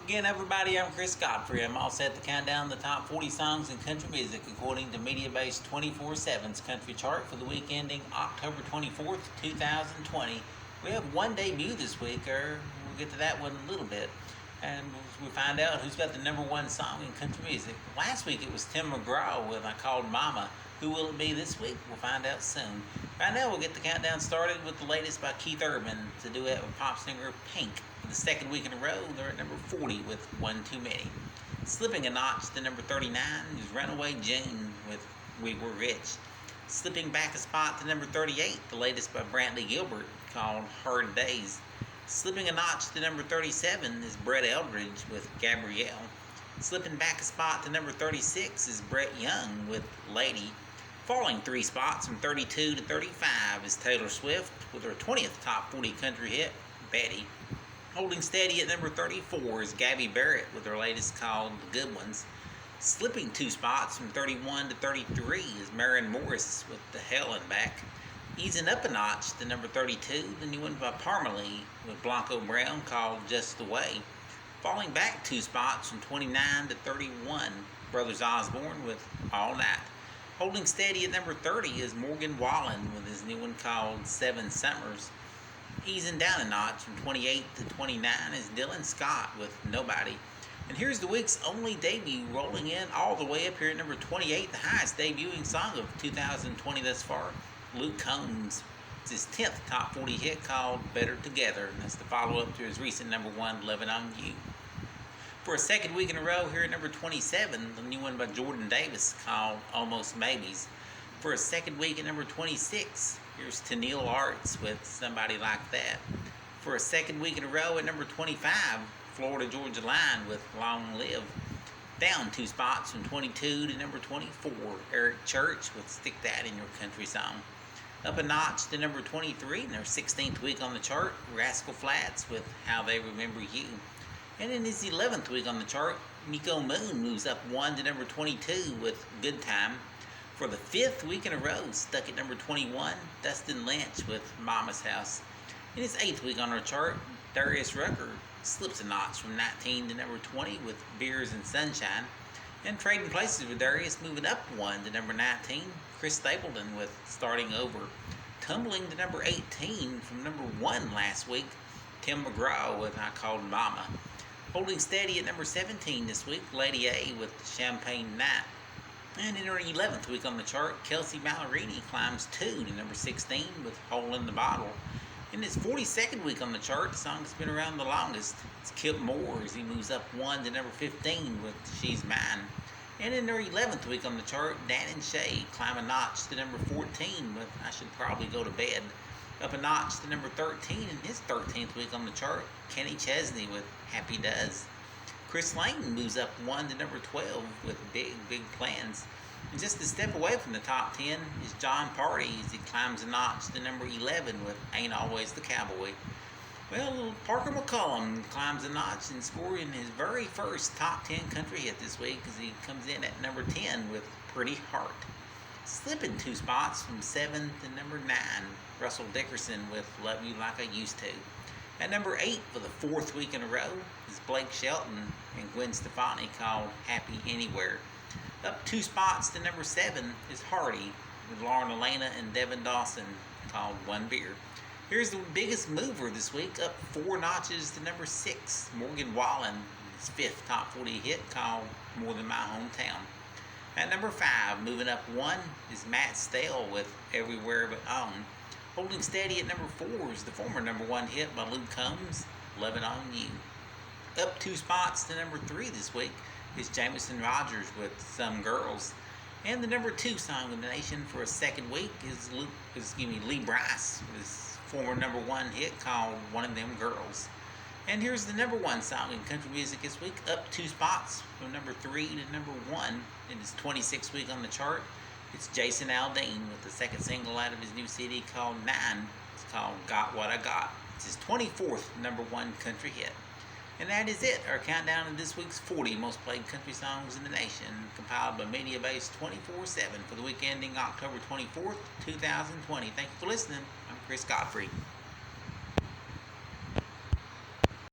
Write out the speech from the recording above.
Again, everybody, I'm Chris Godfrey. I'm all set to count down the top 40 songs in country music according to MediaBase 24/7's country chart for the week ending October 24th, 2020. We have one debut this week, or we'll get to that one in a little bit, and we'll find out who's got the number one song in country music. Last week it was Tim McGraw with I Called Mama. Who will it be this week? We'll find out soon. Right now, we'll get the countdown started with the latest by Keith Urban to duet with pop singer Pink. For the second week in a row, they're at number 40 with One Too Many. Slipping a notch to number 39 is Runaway June with We Were Rich. Slipping back a spot to number 38, the latest by Brantley Gilbert called Hard Days. Slipping a notch to number 37 is Brett Eldridge with Gabrielle. Slipping back a spot to number 36 is Brett Young with Lady. Falling 3 spots from 32 to 35 is Taylor Swift with her 20th top 40 country hit, Betty. Holding steady at number 34 is Gabby Barrett with her latest called The Good Ones. Slipping 2 spots from 31 to 33 is Maren Morris with The Hell and Back. Easing up a notch to number 32, the new one by Parmalee with Blanco Brown called Just the Way. Falling back 2 spots from 29 to 31, Brothers Osborne with All Night. Holding steady at number 30 is Morgan Wallen with his new one called Seven Summers. Easing down a notch from 28 to 29 is Dylan Scott with Nobody. And here's the week's only debut, rolling in all the way up here at number 28, the highest debuting song of 2020 thus far, Luke Combs. It's his 10th top 40 hit called Better Together, and that's the follow-up to his recent number 1, Lovin' on You. For a second week in a row here at number 27, the new one by Jordan Davis called Almost Maybes. For a second week at number 26, here's Tennille Arts with Somebody Like That. For a second week in a row at number 25, Florida Georgia Line with Long Live. Down 2 spots from 22 to number 24, Eric Church with Stick That in Your Country Song. Up a notch to number 23 in their 16th week on the chart, Rascal Flatts with How They Remember You. And in his 11th week on the chart, Nico Moon moves up 1 to number 22 with Good Time. For the 5th week in a row, stuck at number 21, Dustin Lynch with Mama's House. In his 8th week on our chart, Darius Rucker slips a notch from 19 to number 20 with Beers and Sunshine. And trading places with Darius, moving up 1 to number 19, Chris Stapleton with Starting Over. Tumbling to number 18 from number 1 last week, Tim McGraw with I Called Mama. Holding steady at number 17 this week, Lady A with Champagne Night. And in her 11th week on the chart, Kelsey Ballerini climbs 2 to number 16 with Hole in the Bottle. In his 42nd week on the chart, the song that's been around the longest, it's Kip Moore as he moves up 1 to number 15 with She's Mine. And in her 11th week on the chart, Dan and Shay climb a notch to number 14 with I Should Probably Go to Bed. Up a notch to number 13 in his 13th week on the chart, Kenny Chesney with Happy Does. Chris Lane moves up 1 to number 12 with Big, Big Plans. And just a step away from the top 10 is John Party as he climbs a notch to number 11 with Ain't Always the Cowboy. Well, Parker McCollum climbs a notch and scoring his very first top 10 country hit this week as he comes in at number 10 with Pretty Heart. Slipping 2 spots from 7 to number 9, Russell Dickerson with Love You Like I Used To. At number 8 for the 4th week in a row is Blake Shelton and Gwen Stefani called Happy Anywhere. Up 2 spots to number 7 is Hardy with Lauren Elena and Devin Dawson called One Beer. Here's the biggest mover this week, up 4 notches to number 6, Morgan Wallen, his 5th top 40 hit called More Than My Hometown. At number 5, moving up 1, is Matt Stale with Everywhere But On. Holding steady at number 4 is the former number 1 hit by Luke Combs, Lovin' on You. Up 2 spots to number 3 this week is Jameson Rogers with Some Girls. And the number 2 song in the nation for a second week is Lee Brice with his former number 1 hit called One of Them Girls. And here's the number 1 song in country music this week, up 2 spots from number 3 to number 1 in his 26th week on the chart. It's Jason Aldean with the second single out of his new CD called 9. It's called Got What I Got. It's his 24th number 1 country hit. And that is it, our countdown of this week's 40 most played country songs in the nation, compiled by MediaBase 24/7 for the week ending October 24th, 2020. Thank you for listening. I'm Chris Godfrey.